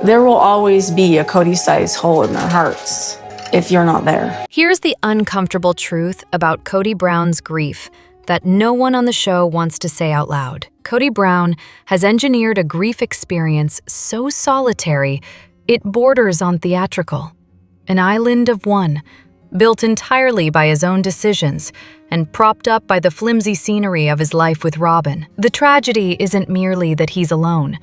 There will always be a Kody-sized hole in their hearts if you're not there. Here's the uncomfortable truth about Kody Brown's grief that no one on the show wants to say out loud. Kody Brown has engineered a grief experience so solitary, it borders on theatrical. An island of one, built entirely by his own decisions and propped up by the flimsy scenery of his life with Robyn. The tragedy isn't merely that he's alone.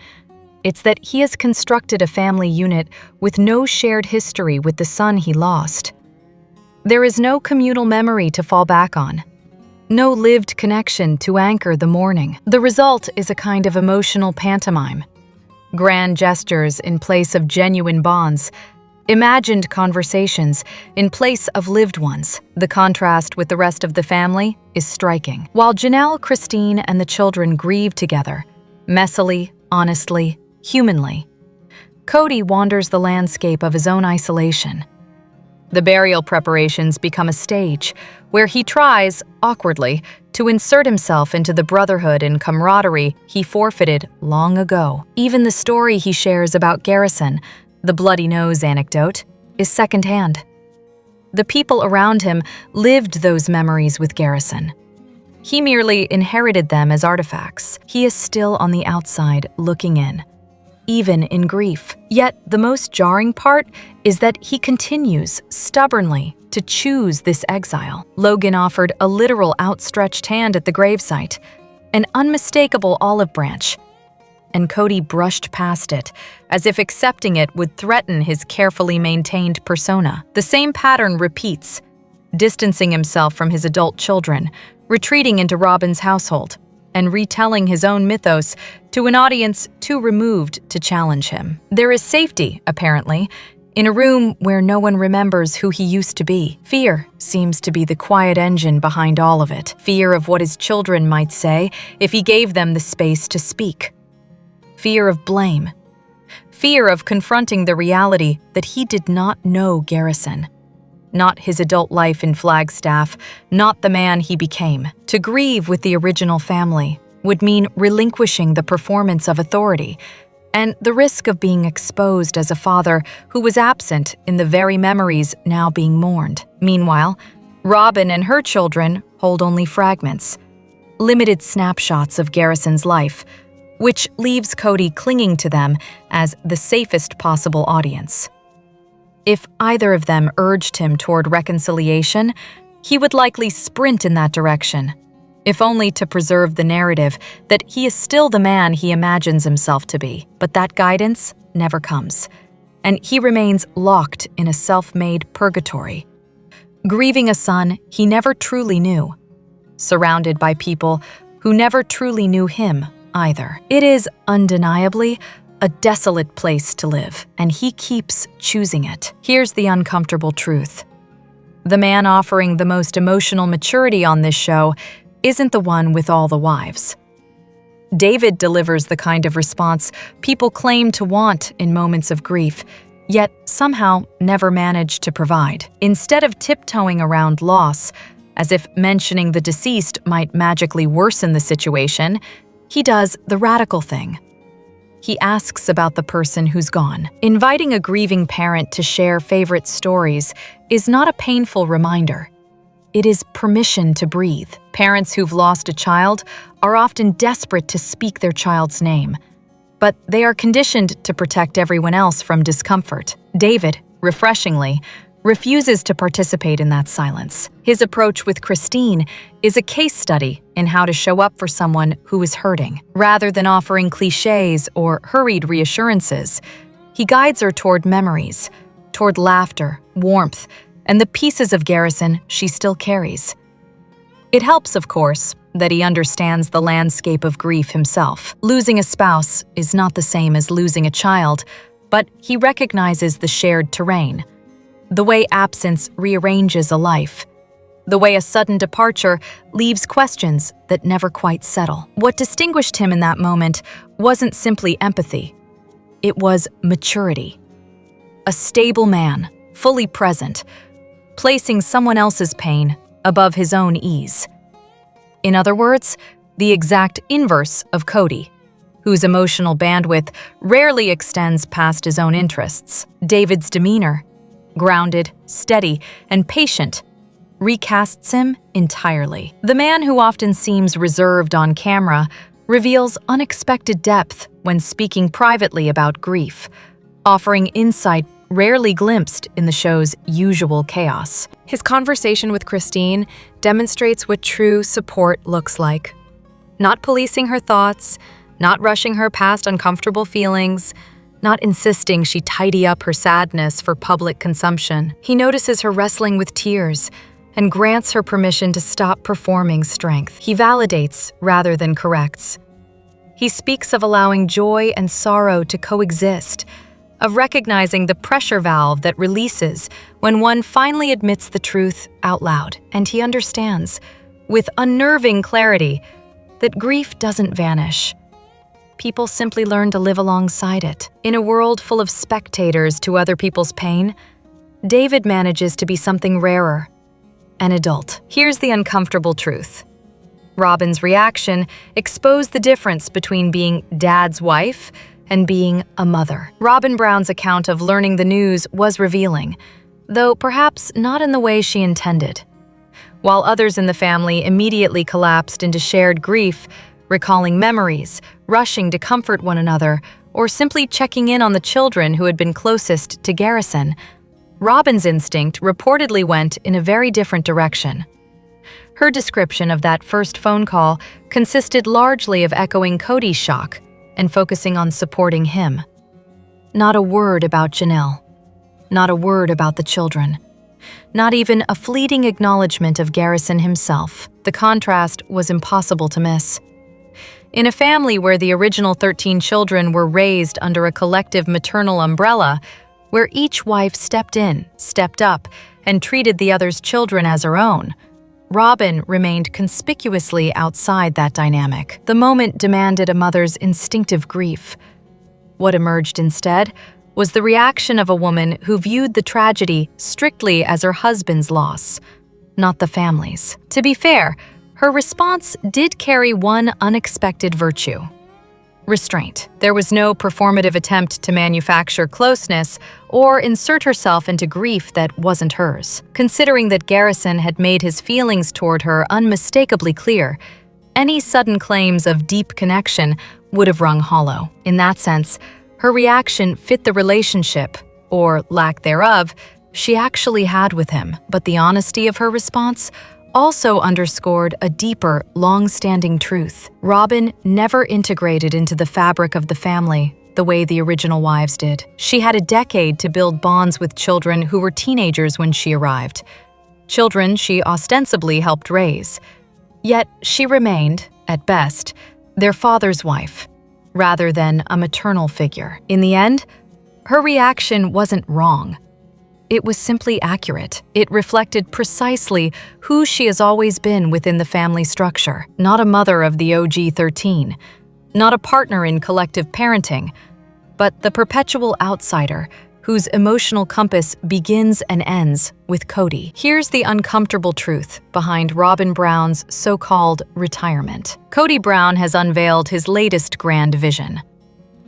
It's that he has constructed a family unit with no shared history with the son he lost. There is no communal memory to fall back on, no lived connection to anchor the mourning. The result is a kind of emotional pantomime. Grand gestures in place of genuine bonds, imagined conversations in place of lived ones. The contrast with the rest of the family is striking. While Janelle, Christine, and the children grieve together, messily, honestly, humanly, Kody wanders the landscape of his own isolation. The burial preparations become a stage where he tries, awkwardly, to insert himself into the brotherhood and camaraderie he forfeited long ago. Even the story he shares about Garrison, the bloody nose anecdote, is secondhand. The people around him lived those memories with Garrison. He merely inherited them as artifacts. He is still on the outside looking in, even in grief. Yet the most jarring part is that he continues stubbornly to choose this exile. Logan offered a literal outstretched hand at the gravesite, an unmistakable olive branch, and Kody brushed past it, as if accepting it would threaten his carefully maintained persona. The same pattern repeats, distancing himself from his adult children, retreating into Robyn's household, and retelling his own mythos to an audience too removed to challenge him. There is safety, apparently, in a room where no one remembers who he used to be. Fear seems to be the quiet engine behind all of it. Fear of what his children might say if he gave them the space to speak. Fear of blame. Fear of confronting the reality that he did not know Garrison. Not his adult life in Flagstaff, not the man he became. To grieve with the original family would mean relinquishing the performance of authority and the risk of being exposed as a father who was absent in the very memories now being mourned. Meanwhile, Robyn and her children hold only fragments, limited snapshots of Garrison's life, which leaves Kody clinging to them as the safest possible audience. If either of them urged him toward reconciliation, he would likely sprint in that direction, if only to preserve the narrative that he is still the man he imagines himself to be. But that guidance never comes, and he remains locked in a self-made purgatory, grieving a son he never truly knew, surrounded by people who never truly knew him either. It is undeniably a desolate place to live, and he keeps choosing it. Here's the uncomfortable truth. The man offering the most emotional maturity on this show isn't the one with all the wives. David delivers the kind of response people claim to want in moments of grief, yet somehow never manage to provide. Instead of tiptoeing around loss, as if mentioning the deceased might magically worsen the situation, he does the radical thing. He asks about the person who's gone. Inviting a grieving parent to share favorite stories is not a painful reminder. It is permission to breathe. Parents who've lost a child are often desperate to speak their child's name, but they are conditioned to protect everyone else from discomfort. David, refreshingly, refuses to participate in that silence. His approach with Christine is a case study in how to show up for someone who is hurting. Rather than offering cliches or hurried reassurances, he guides her toward memories, toward laughter, warmth, and the pieces of Garrison she still carries. It helps, of course, that he understands the landscape of grief himself. Losing a spouse is not the same as losing a child, but he recognizes the shared terrain. The way absence rearranges a life. The way a sudden departure leaves questions that never quite settle. What distinguished him in that moment wasn't simply empathy. It was maturity. A stable man, fully present, placing someone else's pain above his own ease. In other words, the exact inverse of Kody, whose emotional bandwidth rarely extends past his own interests. David's demeanor, grounded, steady, and patient, recasts him entirely. The man who often seems reserved on camera reveals unexpected depth when speaking privately about grief, offering insight rarely glimpsed in the show's usual chaos. His conversation with Christine demonstrates what true support looks like. Not policing her thoughts, not rushing her past uncomfortable feelings, not insisting she tidy up her sadness for public consumption. He notices her wrestling with tears and grants her permission to stop performing strength. He validates rather than corrects. He speaks of allowing joy and sorrow to coexist, of recognizing the pressure valve that releases when one finally admits the truth out loud. And he understands, with unnerving clarity, that grief doesn't vanish. People simply learn to live alongside it. In a world full of spectators to other people's pain, David manages to be something rarer, an adult. Here's the uncomfortable truth. Robyn's reaction exposed the difference between being Dad's wife and being a mother. Robyn Brown's account of learning the news was revealing, though perhaps not in the way she intended. While others in the family immediately collapsed into shared grief, recalling memories, rushing to comfort one another, or simply checking in on the children who had been closest to Garrison, Robyn's instinct reportedly went in a very different direction. Her description of that first phone call consisted largely of echoing Kody's shock and focusing on supporting him. Not a word about Janelle. Not a word about the children. Not even a fleeting acknowledgement of Garrison himself. The contrast was impossible to miss. In a family where the original 13 children were raised under a collective maternal umbrella, where each wife stepped in, stepped up, and treated the other's children as her own, Robyn remained conspicuously outside that dynamic. The moment demanded a mother's instinctive grief. What emerged instead was the reaction of a woman who viewed the tragedy strictly as her husband's loss, not the family's. To be fair, her response did carry one unexpected virtue: restraint. There was no performative attempt to manufacture closeness or insert herself into grief that wasn't hers. Considering that Garrison had made his feelings toward her unmistakably clear, any sudden claims of deep connection would have rung hollow. In that sense, her reaction fit the relationship, or lack thereof, she actually had with him. But the honesty of her response also underscored a deeper, long-standing truth. Robyn never integrated into the fabric of the family the way the original wives did. She had a decade to build bonds with children who were teenagers when she arrived, children she ostensibly helped raise. Yet she remained, at best, their father's wife, rather than a maternal figure. In the end, her reaction wasn't wrong. It was simply accurate. It reflected precisely who she has always been within the family structure. Not a mother of the OG 13, not a partner in collective parenting, but the perpetual outsider whose emotional compass begins and ends with Kody. Here's the uncomfortable truth behind Robyn Brown's so-called retirement. Kody Brown has unveiled his latest grand vision: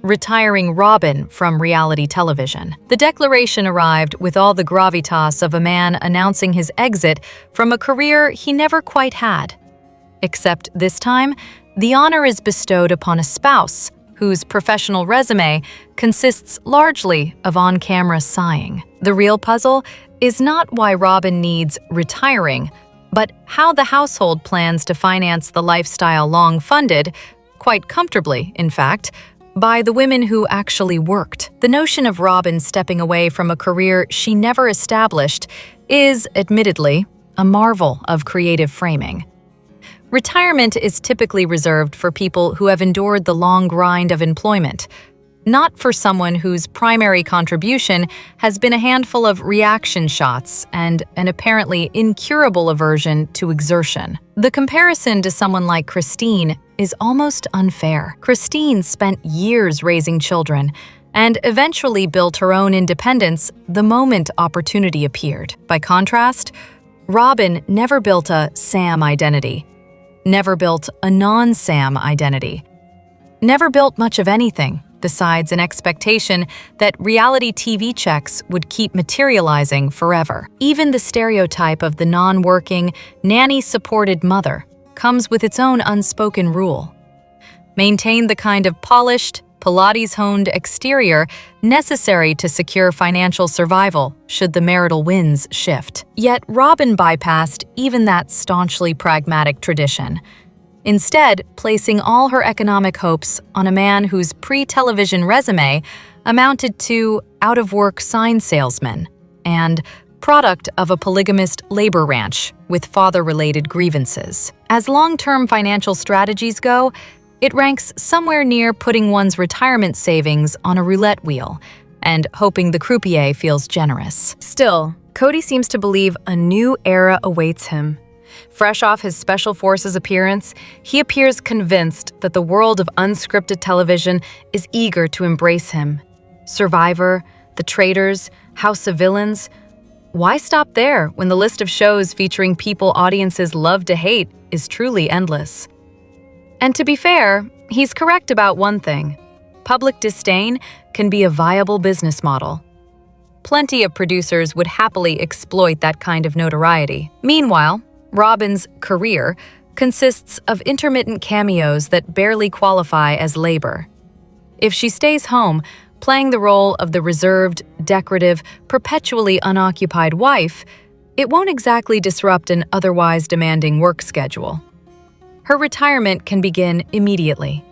retiring Robyn from reality television. The declaration arrived with all the gravitas of a man announcing his exit from a career he never quite had. Except this time, the honor is bestowed upon a spouse whose professional resume consists largely of on-camera sighing. The real puzzle is not why Robyn needs retiring, but how the household plans to finance the lifestyle long funded, quite comfortably, in fact, by the women who actually worked. The notion of Robyn stepping away from a career she never established is, admittedly, a marvel of creative framing. Retirement is typically reserved for people who have endured the long grind of employment, not for someone whose primary contribution has been a handful of reaction shots and an apparently incurable aversion to exertion. The comparison to someone like Christine is almost unfair. Christine spent years raising children and eventually built her own independence the moment opportunity appeared. By contrast, Robyn never built a Sam identity, never built a non-Sam identity. never built much of anything besides an expectation that reality TV checks would keep materializing forever. Even the stereotype of the non-working, nanny-supported mother comes with its own unspoken rule. Maintain the kind of polished, Pilates-honed exterior necessary to secure financial survival should the marital winds shift. Yet Robyn bypassed even that staunchly pragmatic tradition, instead placing all her economic hopes on a man whose pre-television resume amounted to out-of-work sign salesman and product of a polygamist labor ranch with father-related grievances. As long-term financial strategies go, it ranks somewhere near putting one's retirement savings on a roulette wheel and hoping the croupier feels generous. Still, Kody seems to believe a new era awaits him. Fresh off his Special Forces appearance, he appears convinced that the world of unscripted television is eager to embrace him. Survivor, The Traitors, House of Villains. Why stop there when the list of shows featuring people audiences love to hate is truly endless? And to be fair, he's correct about one thing. Public disdain can be a viable business model. Plenty of producers would happily exploit that kind of notoriety. Meanwhile, Robyn's career consists of intermittent cameos that barely qualify as labor. If she stays home, playing the role of the reserved, decorative, perpetually unoccupied wife, it won't exactly disrupt an otherwise demanding work schedule. Her retirement can begin immediately,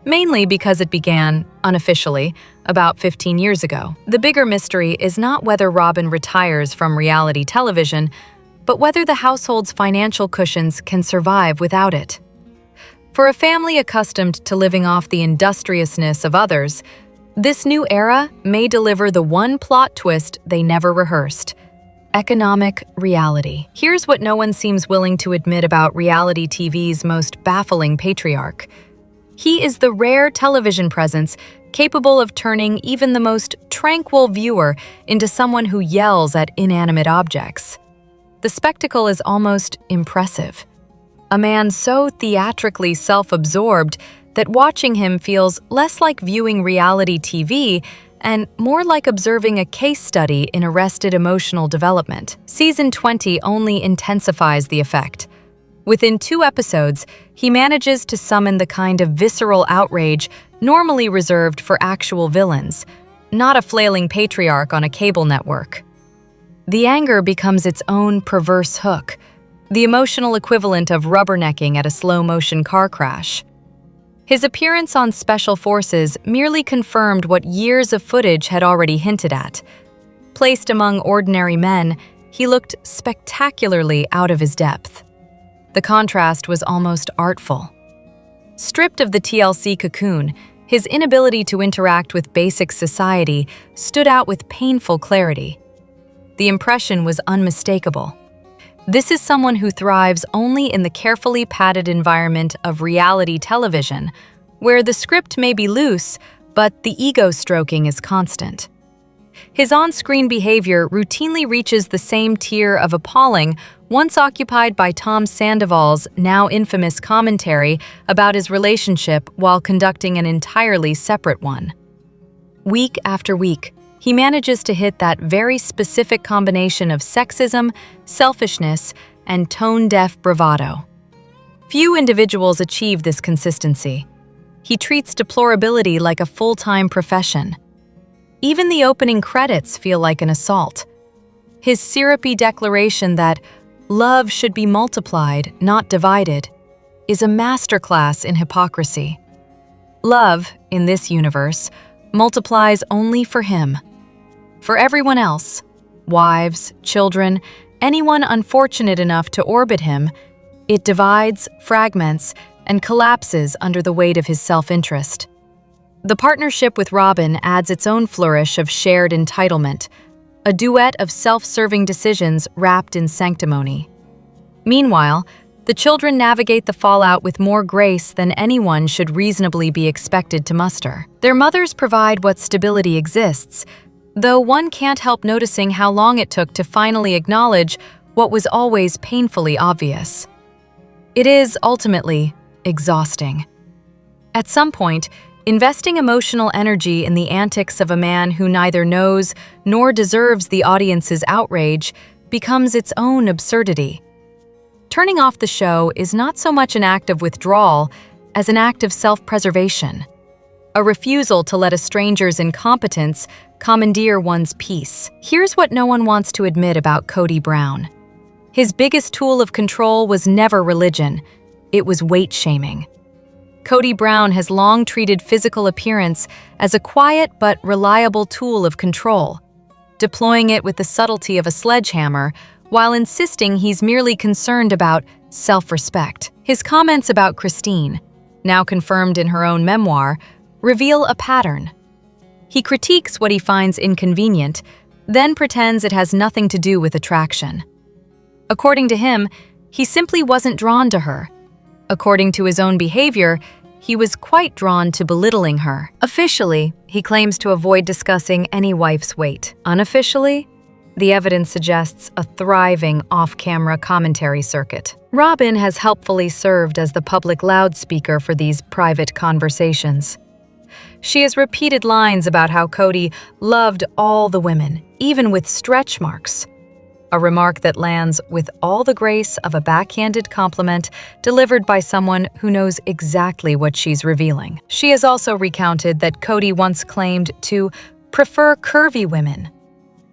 mainly because it began, unofficially, about 15 years ago. The bigger mystery is not whether Robyn retires from reality television, but whether the household's financial cushions can survive without it. For a family accustomed to living off the industriousness of others, this new era may deliver the one plot twist they never rehearsed: economic reality. Here's what no one seems willing to admit about reality TV's most baffling patriarch. He is the rare television presence capable of turning even the most tranquil viewer into someone who yells at inanimate objects. The spectacle is almost impressive. A man so theatrically self-absorbed that watching him feels less like viewing reality TV and more like observing a case study in arrested emotional development. Season 20 only intensifies the effect. Within 2 episodes, he manages to summon the kind of visceral outrage normally reserved for actual villains, not a flailing patriarch on a cable network. The anger becomes its own perverse hook, the emotional equivalent of rubbernecking at a slow-motion car crash. His appearance on Special Forces merely confirmed what years of footage had already hinted at. Placed among ordinary men, he looked spectacularly out of his depth. The contrast was almost artful. Stripped of the TLC cocoon, his inability to interact with basic society stood out with painful clarity. The impression was unmistakable. This is someone who thrives only in the carefully padded environment of reality television, where the script may be loose, but the ego-stroking is constant. His on-screen behavior routinely reaches the same tier of appalling once occupied by Tom Sandoval's now infamous commentary about his relationship while conducting an entirely separate one. Week after week, he manages to hit that very specific combination of sexism, selfishness, and tone-deaf bravado. Few individuals achieve this consistency. He treats deplorability like a full-time profession. Even the opening credits feel like an assault. His syrupy declaration that love should be multiplied, not divided, is a masterclass in hypocrisy. Love, in this universe, multiplies only for him. For everyone else, wives, children, anyone unfortunate enough to orbit him, it divides, fragments, and collapses under the weight of his self-interest. The partnership with Robyn adds its own flourish of shared entitlement, a duet of self-serving decisions wrapped in sanctimony. Meanwhile, the children navigate the fallout with more grace than anyone should reasonably be expected to muster. Their mothers provide what stability exists, though one can't help noticing how long it took to finally acknowledge what was always painfully obvious. It is, ultimately, exhausting. At some point, investing emotional energy in the antics of a man who neither knows nor deserves the audience's outrage becomes its own absurdity. Turning off the show is not so much an act of withdrawal as an act of self-preservation, a refusal to let a stranger's incompetence commandeer one's peace. Here's what no one wants to admit about Kody Brown. His biggest tool of control was never religion, it was weight-shaming. Kody Brown has long treated physical appearance as a quiet but reliable tool of control, deploying it with the subtlety of a sledgehammer while insisting he's merely concerned about self-respect. His comments about Christine, now confirmed in her own memoir, reveal a pattern. He critiques what he finds inconvenient, then pretends it has nothing to do with attraction. According to him, he simply wasn't drawn to her. According to his own behavior, he was quite drawn to belittling her. Officially, he claims to avoid discussing any wife's weight. Unofficially, the evidence suggests a thriving off-camera commentary circuit. Robyn has helpfully served as the public loudspeaker for these private conversations. She has repeated lines about how Kody loved all the women, even with stretch marks, a remark that lands with all the grace of a backhanded compliment delivered by someone who knows exactly what she's revealing. She has also recounted that Kody once claimed to prefer curvy women,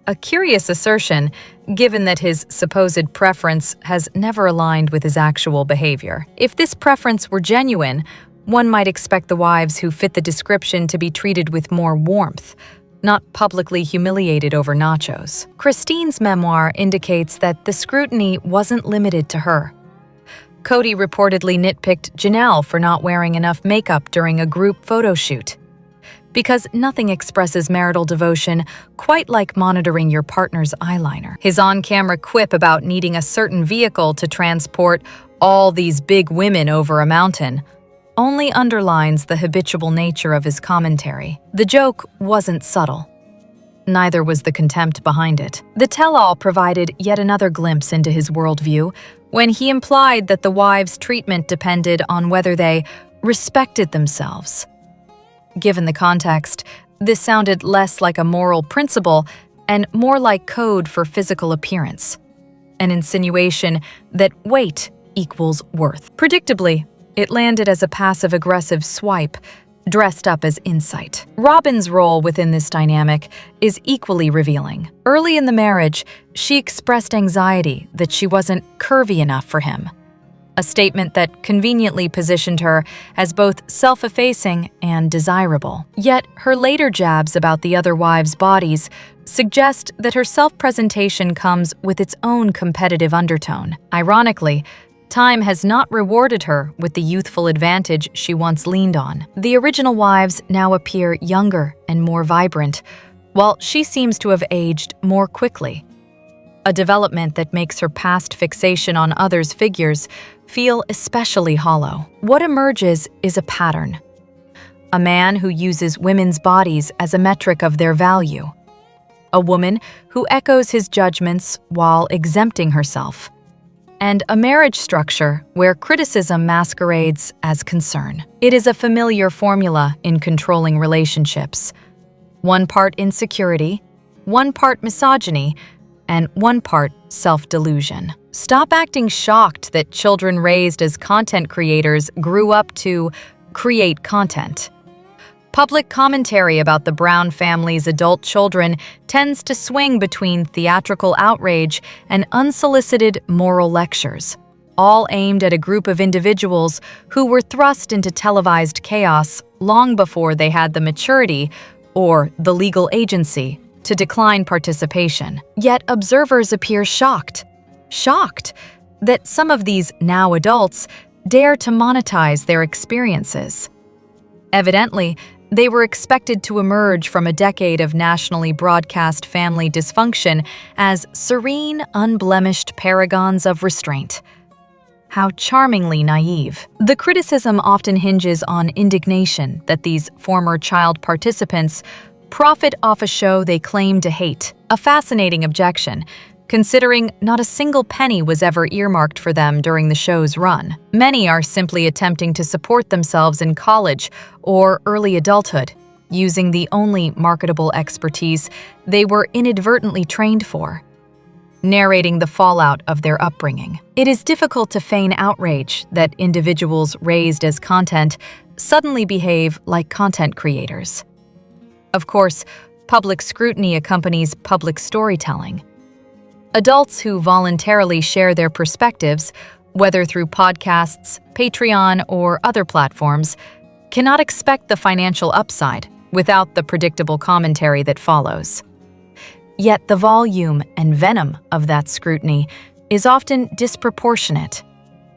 a curious assertion given that his supposed preference has never aligned with his actual behavior. If this preference were genuine, one might expect the wives who fit the description to be treated with more warmth, not publicly humiliated over nachos. Christine's memoir indicates that the scrutiny wasn't limited to her. Kody reportedly nitpicked Janelle for not wearing enough makeup during a group photo shoot. Because nothing expresses marital devotion quite like monitoring your partner's eyeliner. His on-camera quip about needing a certain vehicle to transport all these big women over a mountain only underlines the habitual nature of his commentary. The joke wasn't subtle. Neither was the contempt behind it. The tell-all provided yet another glimpse into his worldview when he implied that the wives' treatment depended on whether they respected themselves. Given the context, this sounded less like a moral principle and more like code for physical appearance, an insinuation that weight equals worth. Predictably, it landed as a passive-aggressive swipe, dressed up as insight. Robyn's role within this dynamic is equally revealing. Early in the marriage, she expressed anxiety that she wasn't curvy enough for him, a statement that conveniently positioned her as both self-effacing and desirable. Yet, her later jabs about the other wives' bodies suggest that her self-presentation comes with its own competitive undertone. Ironically, time has not rewarded her with the youthful advantage she once leaned on. The original wives now appear younger and more vibrant, while she seems to have aged more quickly, a development that makes her past fixation on others' figures feel especially hollow. What emerges is a pattern. A man who uses women's bodies as a metric of their value. A woman who echoes his judgments while exempting herself. And a marriage structure where criticism masquerades as concern. It is a familiar formula in controlling relationships. One part insecurity, one part misogyny, and one part self-delusion. Stop acting shocked that children raised as content creators grew up to create content. Public commentary about the Brown family's adult children tends to swing between theatrical outrage and unsolicited moral lectures, all aimed at a group of individuals who were thrust into televised chaos long before they had the maturity or the legal agency to decline participation. Yet observers appear shocked that some of these now adults dare to monetize their experiences. Evidently, they were expected to emerge from a decade of nationally broadcast family dysfunction as serene, unblemished paragons of restraint. How charmingly naive. The criticism often hinges on indignation that these former child participants profit off a show they claim to hate. A fascinating objection, considering not a single penny was ever earmarked for them during the show's run. Many are simply attempting to support themselves in college or early adulthood, using the only marketable expertise they were inadvertently trained for, narrating the fallout of their upbringing. It is difficult to feign outrage that individuals raised as content suddenly behave like content creators. Of course, public scrutiny accompanies public storytelling. Adults who voluntarily share their perspectives, whether through podcasts, Patreon, or other platforms, cannot expect the financial upside without the predictable commentary that follows. Yet the volume and venom of that scrutiny is often disproportionate,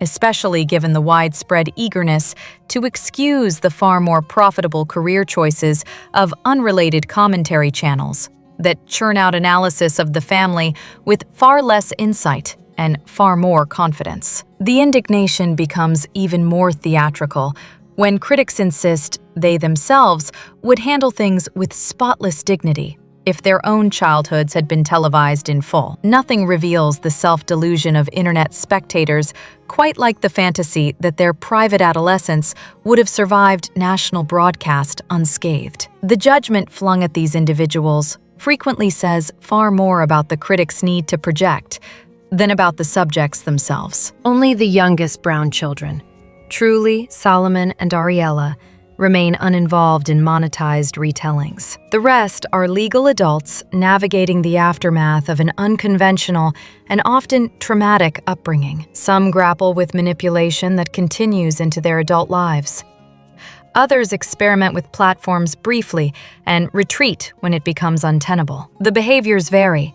especially given the widespread eagerness to excuse the far more profitable career choices of unrelated commentary channels that churn out analysis of the family with far less insight and far more confidence. The indignation becomes even more theatrical when critics insist they themselves would handle things with spotless dignity if their own childhoods had been televised in full. Nothing reveals the self-delusion of internet spectators quite like the fantasy that their private adolescence would have survived national broadcast unscathed. The judgment flung at these individuals frequently says far more about the critics' need to project than about the subjects themselves. Only the youngest Brown children, Truly, Solomon, and Ariella, remain uninvolved in monetized retellings. The rest are legal adults navigating the aftermath of an unconventional and often traumatic upbringing. Some grapple with manipulation that continues into their adult lives. Others experiment with platforms briefly and retreat when it becomes untenable. The behaviors vary.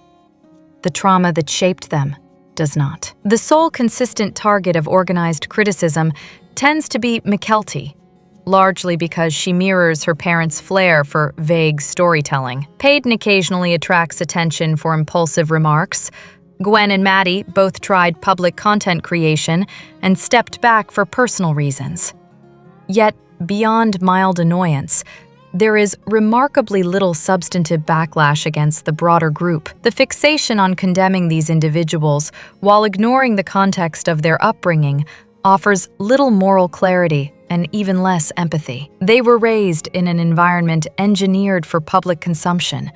The trauma that shaped them does not. The sole consistent target of organized criticism tends to be Mykelti, largely because she mirrors her parents' flair for vague storytelling. Payton occasionally attracts attention for impulsive remarks. Gwen and Maddie both tried public content creation and stepped back for personal reasons. Yet, beyond mild annoyance, there is remarkably little substantive backlash against the broader group. The fixation on condemning these individuals while ignoring the context of their upbringing offers little moral clarity and even less empathy. They were raised in an environment engineered for public consumption.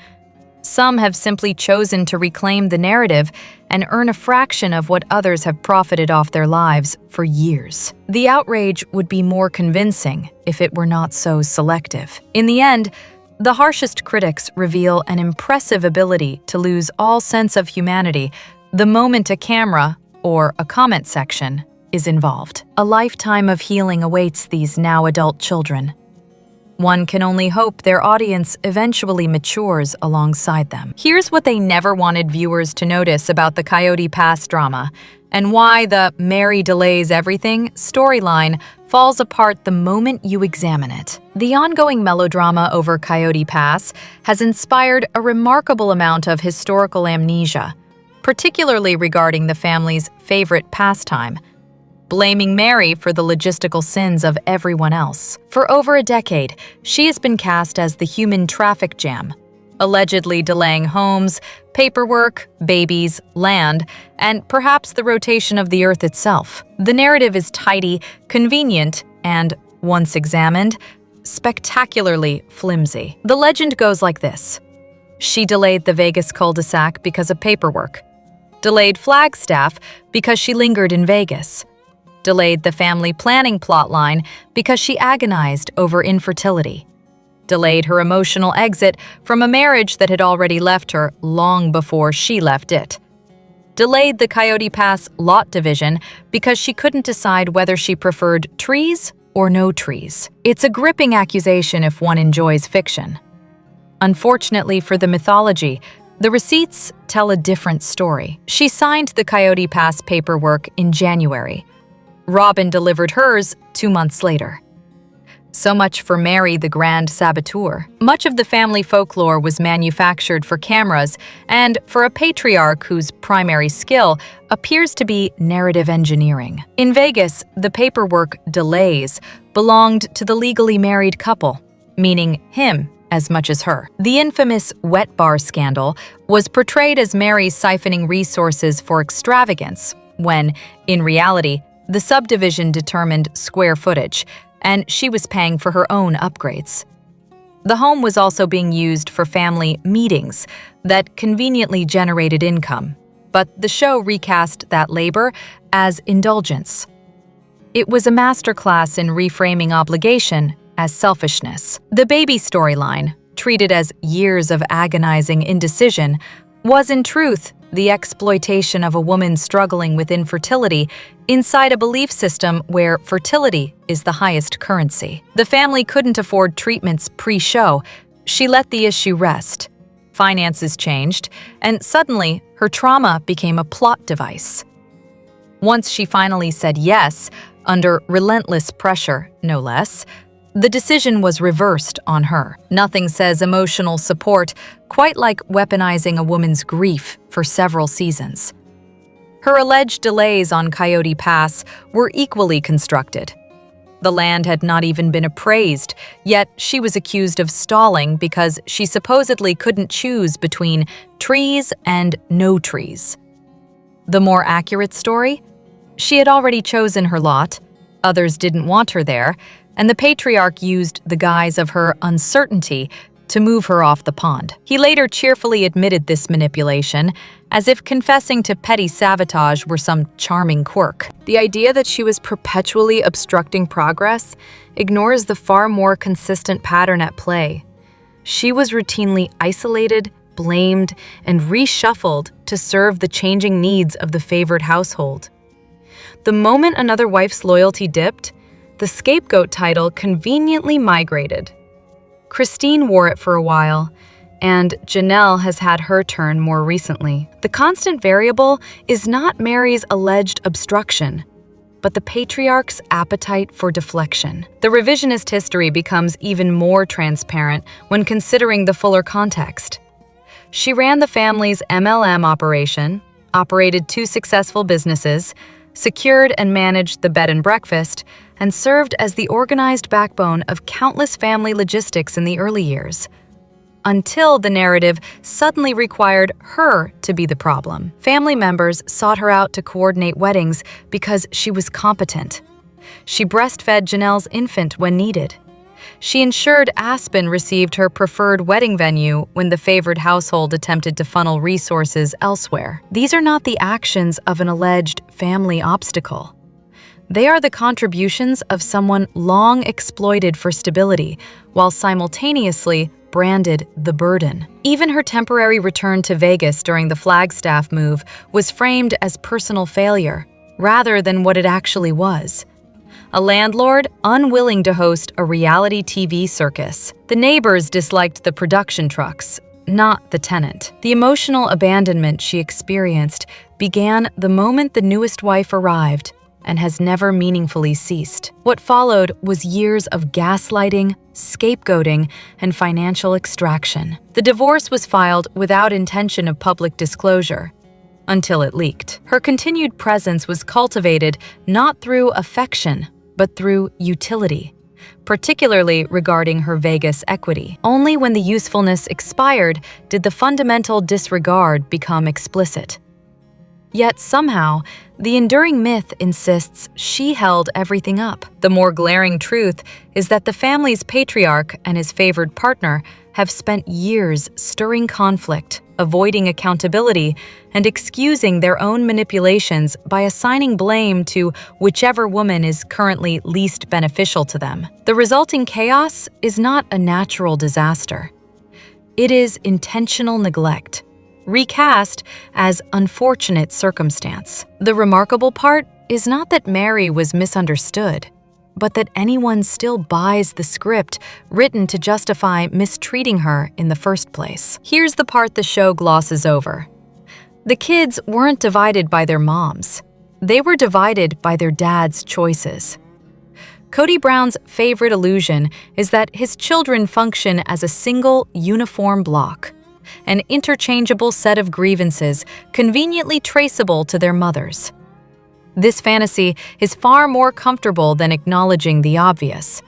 Some have simply chosen to reclaim the narrative and earn a fraction of what others have profited off their lives for years. The outrage would be more convincing if it were not so selective. In the end, the harshest critics reveal an impressive ability to lose all sense of humanity the moment a camera or a comment section is involved. A lifetime of healing awaits these now adult children. One can only hope their audience eventually matures alongside them. Here's what they never wanted viewers to notice about the Coyote Pass drama, and why the Mary delays everything storyline falls apart the moment you examine it. The ongoing melodrama over Coyote Pass has inspired a remarkable amount of historical amnesia, particularly regarding the family's favorite pastime, blaming Mary for the logistical sins of everyone else. For over a decade, she has been cast as the human traffic jam, allegedly delaying homes, paperwork, babies, land, and perhaps the rotation of the Earth itself. The narrative is tidy, convenient, and, once examined, spectacularly flimsy. The legend goes like this. She delayed the Vegas cul-de-sac because of paperwork. Delayed Flagstaff because she lingered in Vegas. Delayed the family planning plotline because she agonized over infertility. Delayed her emotional exit from a marriage that had already left her long before she left it. Delayed the Coyote Pass lot division because she couldn't decide whether she preferred trees or no trees. It's a gripping accusation if one enjoys fiction. Unfortunately for the mythology, the receipts tell a different story. She signed the Coyote Pass paperwork in January. Robyn delivered hers 2 months later. So much for Mary the Grand Saboteur. Much of the family folklore was manufactured for cameras and for a patriarch whose primary skill appears to be narrative engineering. In Vegas, the paperwork delays belonged to the legally married couple, meaning him as much as her. The infamous wet bar scandal was portrayed as Mary siphoning resources for extravagance, when, in reality, the subdivision determined square footage, and she was paying for her own upgrades. The home was also being used for family meetings that conveniently generated income, but the show recast that labor as indulgence. It was a masterclass in reframing obligation as selfishness. The baby storyline, treated as years of agonizing indecision, was in truth the exploitation of a woman struggling with infertility inside a belief system where fertility is the highest currency. The family couldn't afford treatments pre-show. She let the issue rest. Finances changed, and suddenly her trauma became a plot device. Once she finally said yes, under relentless pressure, no less, the decision was reversed on her. Nothing says emotional support quite like weaponizing a woman's grief for several seasons. Her alleged delays on Coyote Pass were equally constructed. The land had not even been appraised, yet she was accused of stalling because she supposedly couldn't choose between trees and no trees. The more accurate story? She had already chosen her lot, others didn't want her there, and the patriarch used the guise of her uncertainty to move her off the pond. He later cheerfully admitted this manipulation, as if confessing to petty sabotage were some charming quirk. The idea that she was perpetually obstructing progress ignores the far more consistent pattern at play. She was routinely isolated, blamed, and reshuffled to serve the changing needs of the favored household. The moment another wife's loyalty dipped, the scapegoat title conveniently migrated. Christine wore it for a while, and Janelle has had her turn more recently. The constant variable is not Mary's alleged obstruction, but the patriarch's appetite for deflection. The revisionist history becomes even more transparent when considering the fuller context. She ran the family's MLM operation, operated 2 successful businesses, secured and managed the bed and breakfast, and served as the organized backbone of countless family logistics in the early years. Until the narrative suddenly required her to be the problem. Family members sought her out to coordinate weddings because she was competent. She breastfed Janelle's infant when needed. She ensured Aspen received her preferred wedding venue when the favored household attempted to funnel resources elsewhere. These are not the actions of an alleged family obstacle. They are the contributions of someone long exploited for stability, while simultaneously branded the burden. Even her temporary return to Vegas during the Flagstaff move was framed as personal failure, rather than what it actually was. A landlord unwilling to host a reality TV circus. The neighbors disliked the production trucks, not the tenant. The emotional abandonment she experienced began the moment the newest wife arrived and has never meaningfully ceased. What followed was years of gaslighting, scapegoating, and financial extraction. The divorce was filed without intention of public disclosure, until it leaked. Her continued presence was cultivated not through affection, but through utility, particularly regarding her Vegas equity. Only when the usefulness expired did the fundamental disregard become explicit. Yet somehow, the enduring myth insists she held everything up. The more glaring truth is that the family's patriarch and his favored partner have spent years stirring conflict, avoiding accountability, and excusing their own manipulations by assigning blame to whichever woman is currently least beneficial to them. The resulting chaos is not a natural disaster. It is intentional neglect, recast as unfortunate circumstance. The remarkable part is not that Mary was misunderstood, but that anyone still buys the script written to justify mistreating her in the first place. Here's the part the show glosses over. The kids weren't divided by their moms. They were divided by their dad's choices. Kody Brown's favorite illusion is that his children function as a single, uniform block, an interchangeable set of grievances conveniently traceable to their mothers. This fantasy is far more comfortable than acknowledging the obvious.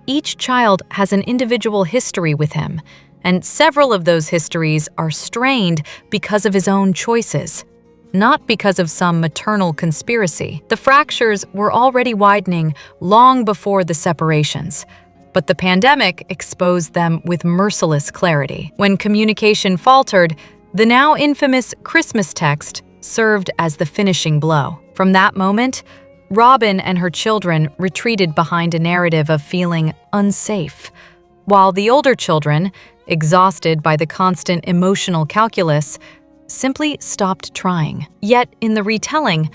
each child has an individual history with him, and several of those histories are strained because of his own choices, not because of some maternal conspiracy. The fractures were already widening long before the separations, but the pandemic exposed them with merciless clarity. When communication faltered, the now infamous Christmas text served as the finishing blow. From that moment, Robyn and her children retreated behind a narrative of feeling unsafe, while the older children, exhausted by the constant emotional calculus, simply stopped trying. Yet, in the retelling,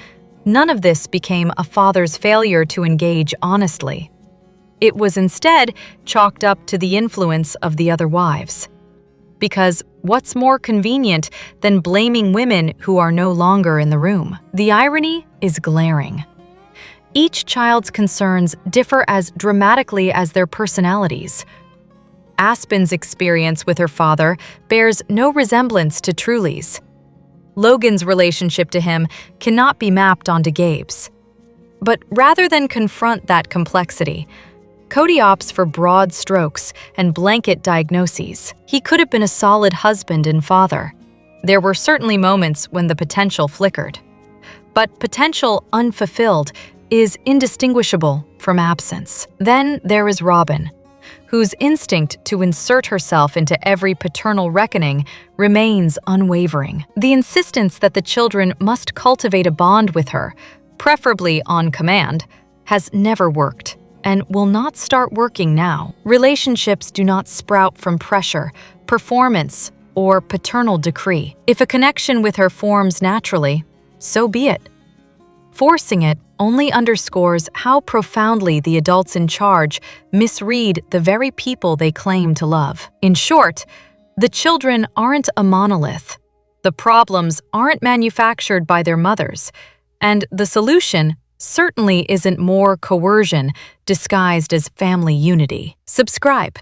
none of this became a father's failure to engage honestly. It was instead chalked up to the influence of the other wives. Because what's more convenient than blaming women who are no longer in the room? The irony is glaring. Each child's concerns differ as dramatically as their personalities. Aspen's experience with her father bears no resemblance to Truly's. Logan's relationship to him cannot be mapped onto Gabe's. But rather than confront that complexity, Kody opts for broad strokes and blanket diagnoses. He could have been a solid husband and father. There were certainly moments when the potential flickered. But potential unfulfilled is indistinguishable from absence. Then there is Robyn, whose instinct to insert herself into every paternal reckoning remains unwavering. The insistence that the children must cultivate a bond with her, preferably on command, has never worked and will not start working now. Relationships do not sprout from pressure, performance, or paternal decree. If a connection with her forms naturally, so be it. Forcing it only underscores how profoundly the adults in charge misread the very people they claim to love. In short, the children aren't a monolith. The problems aren't manufactured by their mothers, and the solution certainly isn't more coercion disguised as family unity. Subscribe.